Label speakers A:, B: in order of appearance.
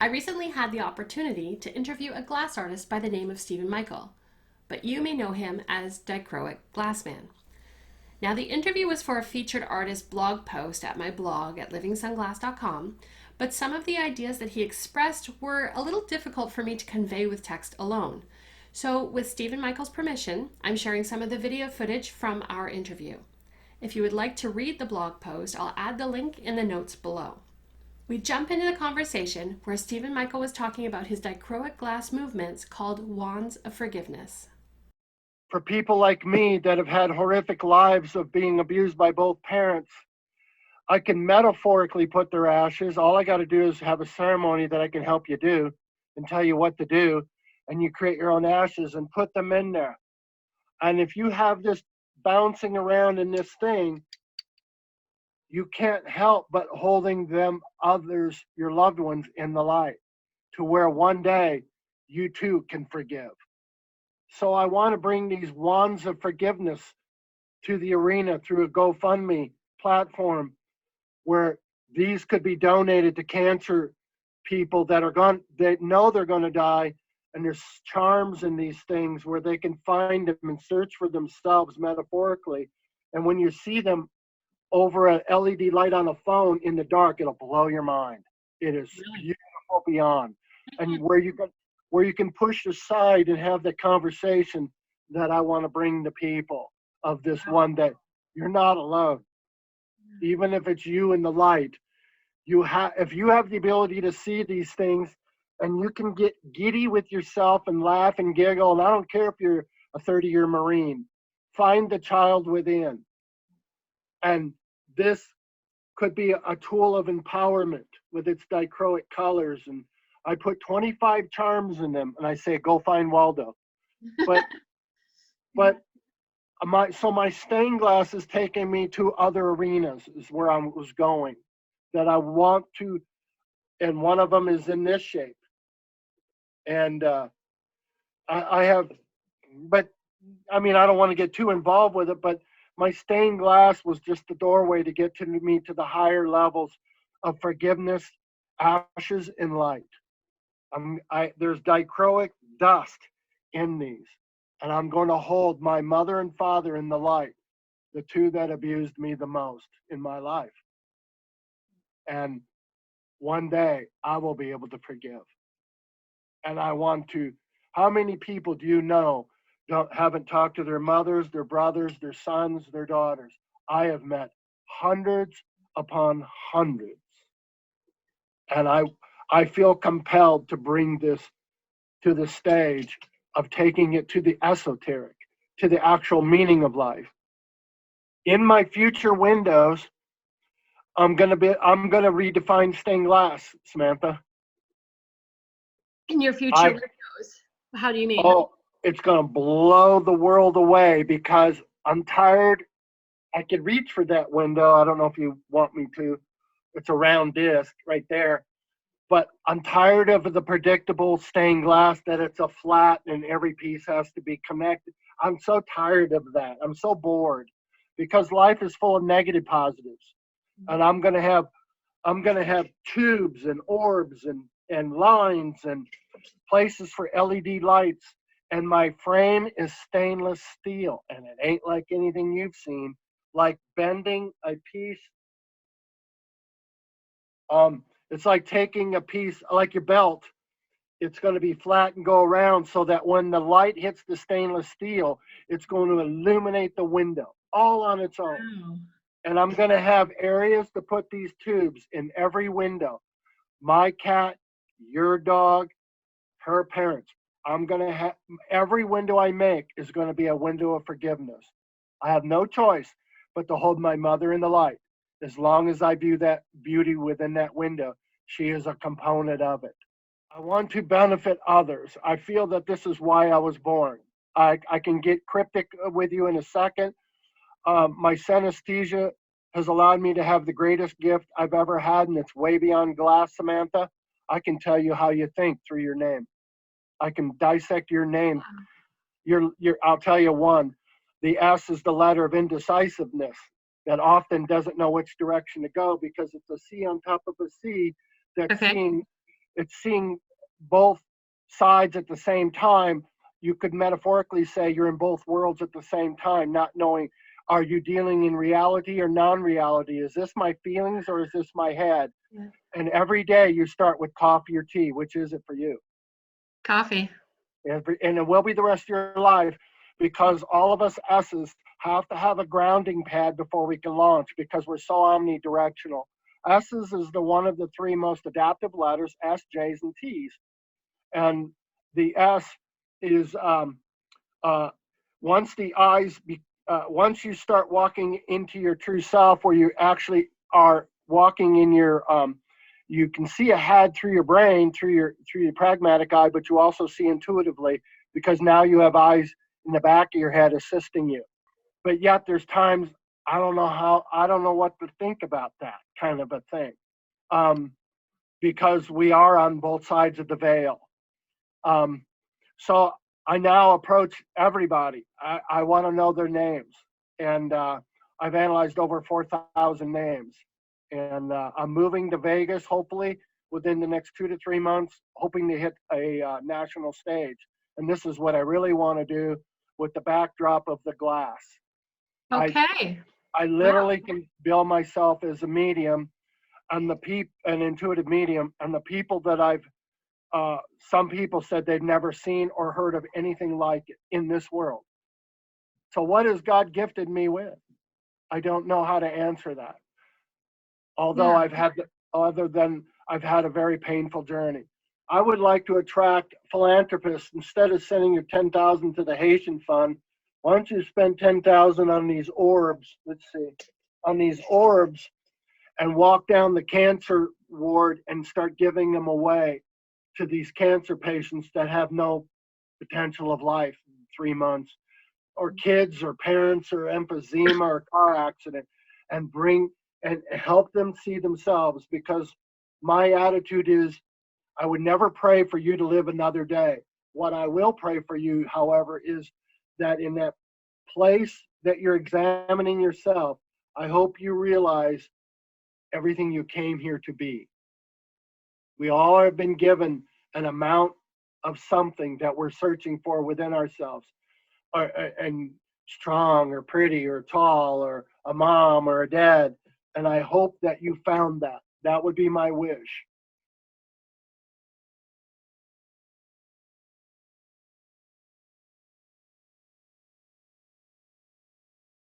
A: I recently had the opportunity to interview a glass artist by the name of Stephen Michael, but you may know him as Dichroic Glassman. Now, the interview was for a featured artist blog post at my blog at livingsunglass.com, but some of the ideas that he expressed were a little difficult for me to convey with text alone. So, with Stephen Michael's permission, I'm sharing some of the video footage from our interview. If you would like to read the blog post, I'll add the link in the notes below. We jump into the conversation where Stephen Michael was talking about his dichroic glass movements called Wands of Forgiveness.
B: For people like me that have had horrific lives of being abused by both parents, I can metaphorically put their ashes. All I got to do is have a ceremony that I can help you do and tell you what to do. And you create your own ashes and put them in there. And if you have this bouncing around in this thing, you can't help but holding them, others, your loved ones, in the light to where one day you too can forgive. So I want to bring these wands of forgiveness to the arena through a GoFundMe platform where these could be donated to cancer people that are gone, they know they're going to die, and there's charms in these things where they can find them and search for themselves metaphorically. And when you see them over an LED light on a phone in the dark, it'll blow your mind. It is beautiful beyond. And where you can push aside and have the conversation that I want to bring to people of this one that you're not alone. Even if it's you in the light, if you have the ability to see these things and you can get giddy with yourself and laugh and giggle, and I don't care if you're a 30-year Marine, find the child within. And this could be a tool of empowerment with its dichroic colors. And I put 25 charms in them, and I say, go find Waldo. But my stained glass is taking me to other arenas, is where I was going, that I want to, and one of them is in this shape. And I have, but I mean, I don't want to get too involved with it, but my stained glass was just the doorway to get to me to the higher levels of forgiveness, ashes, and light. There's dichroic dust in these, and I'm going to hold my mother and father in the light, the two that abused me the most in my life. And one day I will be able to forgive. And I want to, how many people do you know haven't talked to their mothers, their brothers, their sons, their daughters? I have met hundreds upon hundreds. And I feel compelled to bring this to the stage of taking it to the esoteric, to the actual meaning of life. In my future windows, I'm gonna redefine stained glass, Samantha.
A: In your future windows, how do you mean?
B: Oh, it's gonna blow the world away because I'm tired. I could reach for that window. I don't know if you want me to. It's a round disc right there. But I'm tired of the predictable stained glass that it's a flat and every piece has to be connected. I'm so tired of that. I'm so bored because life is full of negative positives. And I'm gonna have tubes and orbs and lines and places for LED lights. And my frame is stainless steel, and it ain't like anything you've seen, like bending a piece. It's like taking a piece, like your belt, it's going to be flat and go around so that when the light hits the stainless steel, it's going to illuminate the window all on its own.
A: Wow.
B: And I'm going to have areas to put these tubes in every window. My cat, your dog, her parents. I'm going to have, every window I make is going to be a window of forgiveness. I have no choice but to hold my mother in the light. As long as I view that beauty within that window, she is a component of it. I want to benefit others. I feel that this is why I was born. I can get cryptic with you in a second. My synesthesia has allowed me to have the greatest gift I've ever had, and it's way beyond glass, Samantha. I can tell you how you think through your name. I can dissect your name. I'll tell you one. The S is the letter of indecisiveness that often doesn't know which direction to go because it's a C on top of a C. That
A: Okay.
B: seeing it's seeing both sides at the same time. You could metaphorically say you're in both worlds at the same time, not knowing, are you dealing in reality or non-reality? Is this my feelings or is this my head?
A: Yeah.
B: And every day you start with coffee or tea. Which is it for you?
A: Coffee.
B: And it will be the rest of your life, because all of us S's have to have a grounding pad before we can launch, because we're so omnidirectional. S's is the one of the three most adaptive letters, S, J's, and T's. And the S is once the eyes, once you start walking into your true self, where you actually are walking in your, you can see ahead through your brain, through your pragmatic eye, but you also see intuitively, because now you have eyes in the back of your head assisting you. But yet there's times I don't know what to think about that kind of a thing, because we are on both sides of the veil. So I now approach everybody. I want to know their names, and I've analyzed over 4,000 names. And I'm moving to Vegas, hopefully within the next 2 to 3 months, hoping to hit a national stage. And this is what I really want to do with the backdrop of the glass.
A: Okay.
B: I literally can bill myself as a medium, and an intuitive medium, and the people that some people said they'd never seen or heard of anything like it in this world. So what has God gifted me with? I don't know how to answer that. Although I've had a very painful journey. I would like to attract philanthropists. Instead of sending your 10,000 to the Haitian fund, why don't you spend 10,000 on these orbs? On these orbs, and walk down the cancer ward and start giving them away to these cancer patients that have no potential of life in 3 months, or kids or parents or emphysema or car accident, and help them see themselves. Because my attitude is, I would never pray for you to live another day. What I will pray for you, however, is that in that place that you're examining yourself, I hope you realize everything you came here to be. We all have been given an amount of something that we're searching for within ourselves, and strong or pretty or tall or a mom or a dad. And I hope that you found that. That would be my wish.